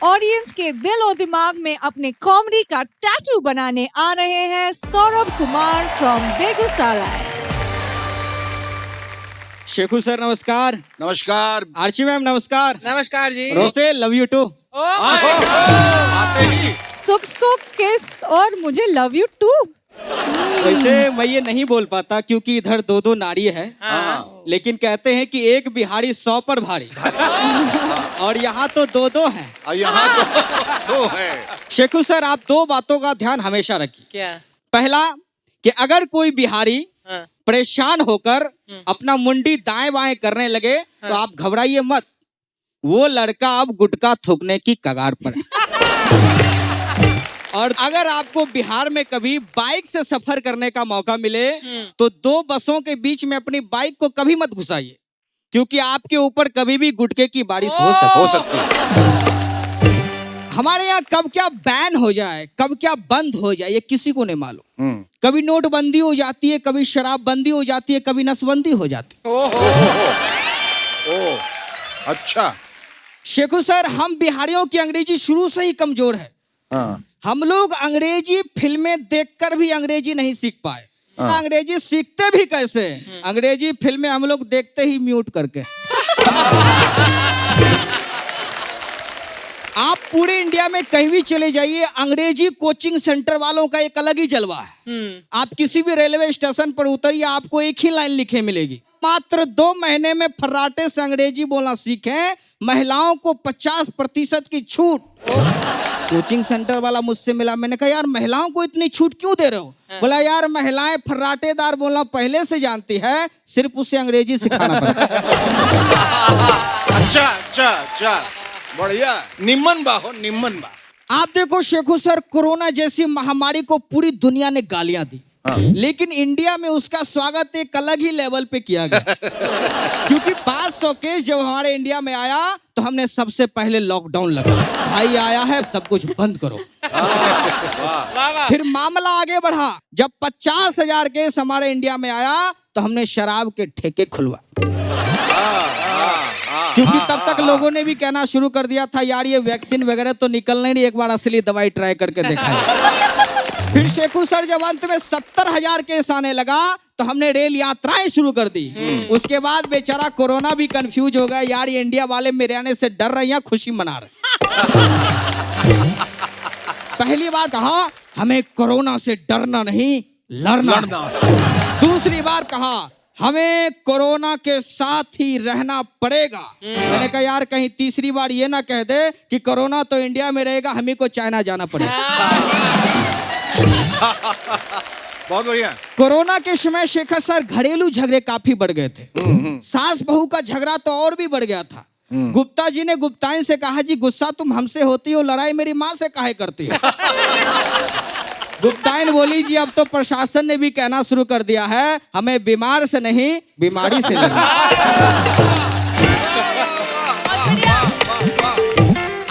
Audience के दिल और दिमाग में अपने कॉमेडी का टैटू बनाने आ रहे हैं सौरभ कुमार फ्रॉम बेगूसराय। शेखू सर नमस्कार। नमस्कार। आर्ची मैम नमस्कार। नमस्कार जी। रोसे लव यू टू। आते ही सुक्स को किस और मुझे लव यू टू। वैसे मैं ये नहीं बोल पाता क्योंकि इधर दो दो नारी है। लेकिन कहते हैं कि एक बिहारी 100 पर भारी और यहाँ तो दो दो हैं। यहाँ तो है। शेखू सर आप दो बातों का ध्यान हमेशा रखिए। क्या? पहला कि अगर कोई बिहारी हाँ। परेशान होकर अपना मुंडी दाएं बाएं करने लगे तो आप घबराइए मत, वो लड़का अब गुटखा थूकने की कगार पर है। और अगर आपको बिहार में कभी बाइक से सफर करने का मौका मिले तो दो बसों के बीच में अपनी बाइक को कभी मत घुसाइए क्योंकि आपके ऊपर कभी भी गुटखे की बारिश हो सकती है। हमारे यहाँ कब क्या बैन हो जाए, कब क्या बंद हो जाए, ये किसी को नहीं मालूम। कभी नोटबंदी हो जाती है, कभी शराबबंदी हो जाती है, कभी नसबंदी हो जाती है। अच्छा शेखू सर, हम बिहारियों की अंग्रेजी शुरू से ही कमजोर है। हम लोग अंग्रेजी फिल्में देखकर भी अंग्रेजी नहीं सीख पाए। अंग्रेजी सीखते भी कैसे? अंग्रेजी फिल्में हम लोग देखते ही म्यूट करके। आप पूरे इंडिया में कहीं भी चले जाइए, अंग्रेजी कोचिंग सेंटर वालों का एक अलग ही जलवा है। आप किसी भी रेलवे स्टेशन पर उतरिए, आपको एक ही लाइन लिखे मिलेगी, मात्र 2 महीने में फर्राटे से अंग्रेजी बोलना सीखें, महिलाओं को 50% की छूट। कोचिंग सेंटर वाला मुझसे मिला, मैंने कहा यार महिलाओं को इतनी छूट क्यों दे रहे हो? बोला यार महिलाएं फर्राटेदार बोलना पहले से जानती है, सिर्फ उसे अंग्रेजी सिखाना पड़ता है। अच्छा बढ़िया, निम्मन बा हो, निम्मन बा। आप देखो शेखू सर, कोरोना जैसी महामारी को पूरी दुनिया ने गालियां दी, लेकिन इंडिया में उसका स्वागत एक अलग ही लेवल पे किया गया। क्योंकि 500 केस जब हमारे इंडिया में आया तो हमने सबसे पहले लॉकडाउन लगा, भाई आया है सब कुछ बंद करो। फिर मामला आगे बढ़ा, जब 50,000 केस हमारे इंडिया में आया तो हमने शराब के ठेके खुलवा, क्योंकि तब तक लोगों ने भी कहना शुरू कर दिया था यार ये वैक्सीन वगैरह तो निकलने नहीं, एक बार असली दवाई ट्राई करके देखा। फिर शेखू सर जब अंत में 70,000 केस आने लगा तो हमने रेल यात्राएं शुरू कर दी। उसके बाद बेचारा कोरोना भी कंफ्यूज हो गया, यार ये इंडिया वाले मेरे आने से डर रहे हैं खुशी मना रहे। पहली बार कहा हमें कोरोना से डरना नहीं लड़ना। दूसरी बार कहा हमें कोरोना के साथ ही रहना पड़ेगा। मैंने कहा यार कहीं तीसरी बार ये ना कह दे कि कोरोना तो इंडिया में रहेगा, हमें को चाइना जाना पड़ेगा। बहुत बढ़िया। कोरोना के समय शेखर सर घरेलू झगड़े काफी बढ़ गए थे। सास बहू का झगड़ा तो और भी बढ़ गया था। गुप्ता जी ने गुप्ताइन से कहा जी गुस्सा तुम हमसे होती हो, लड़ाई मेरी माँ से काहे करती हो? गुप्ताइन बोली जी अब तो प्रशासन ने भी कहना शुरू कर दिया है हमें बीमार से नहीं बीमारी से लड़ना।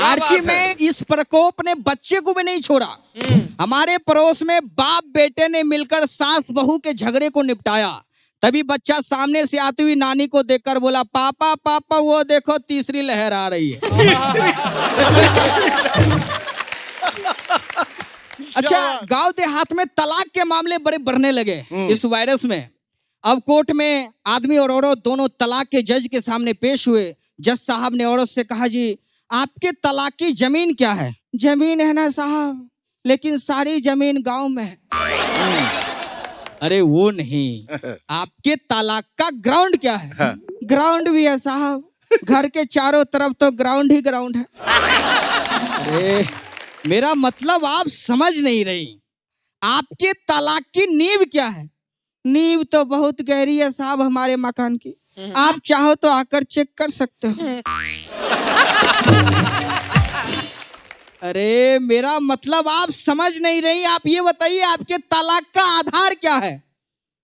आर्ची में इस प्रकोप ने बच्चे को भी नहीं छोड़ा। हमारे पड़ोस में बाप बेटे ने मिलकर सास बहू के झगड़े को निपटाया। तभी बच्चा सामने से आती हुई नानी को देखकर बोला पापा पापा वो देखो तीसरी लहर आ रही है। अच्छा, गांव देहात में तलाक के मामले बड़े बढ़ने लगे इस वायरस में। अब कोर्ट में आदमी और औरत दोनों तलाक के जज के सामने पेश हुए। जज साहब ने औरत से कहा जी आपके तलाक की जमीन क्या है? जमीन है ना साहब, लेकिन सारी जमीन गांव में है। अरे वो नहीं, आपके तलाक का ग्राउंड क्या है? ग्राउंड भी है साहब, घर के चारों तरफ तो ग्राउंड ही ग्राउंड है। अरे मेरा मतलब आप समझ नहीं रही, आपके तलाक की नींव क्या है? नींव तो बहुत गहरी है साहब हमारे मकान की, आप चाहो तो आकर चेक कर सकते हो। अरे मेरा मतलब आप समझ नहीं रही, आप ये बताइए आपके तलाक का आधार क्या है?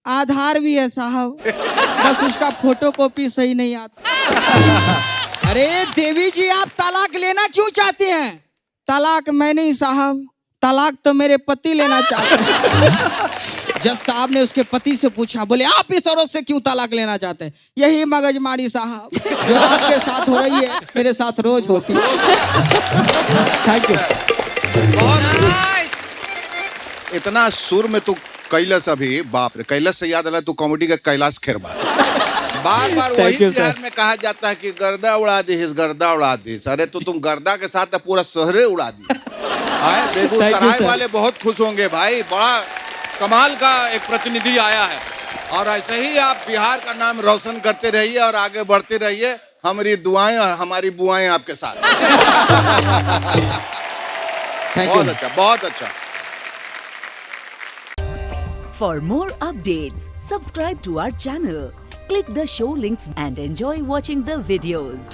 आधार भी है साहब, बस उसका फोटोकॉपी सही नहीं आता। अरे देवी जी आप तलाक लेना क्यों चाहती हैं? तलाक मैं नहीं साहब, तलाक तो मेरे पति लेना चाहते हैं। जज साहब ने उसके पति से पूछा, बोले आप इस औरत से क्यों तलाक लेना चाहते हैं? यही मगजमारी साहब जो आपके साथ हो रही है मेरे साथ रोज होती है। Thank you. इतना सुर में तू कैलाश, अभी बाप रे, कैलाश से याद आला तू कॉमेडी का कैलाश खेर बार बार वही Thank you, बिहार sir. में कहा जाता है कि गर्दा उड़ा दी, गर्दा उड़ा दी। अरे तो तुम गर्दा के साथ पूरा शहरे उड़ा दी। आए बेगूसराय sir. वाले बहुत खुश होंगे भाई, बड़ा कमाल का एक प्रतिनिधि आया है। और ऐसे ही आप बिहार का नाम रोशन करते रहिए और आगे बढ़ते रहिए। हमारी दुआएं और हमारी बुआएं आपके साथ। थैंक बहुत यू। अच्छा, बहुत अच्छा। For more updates, subscribe to our channel, click the show links and enjoy watching the videos.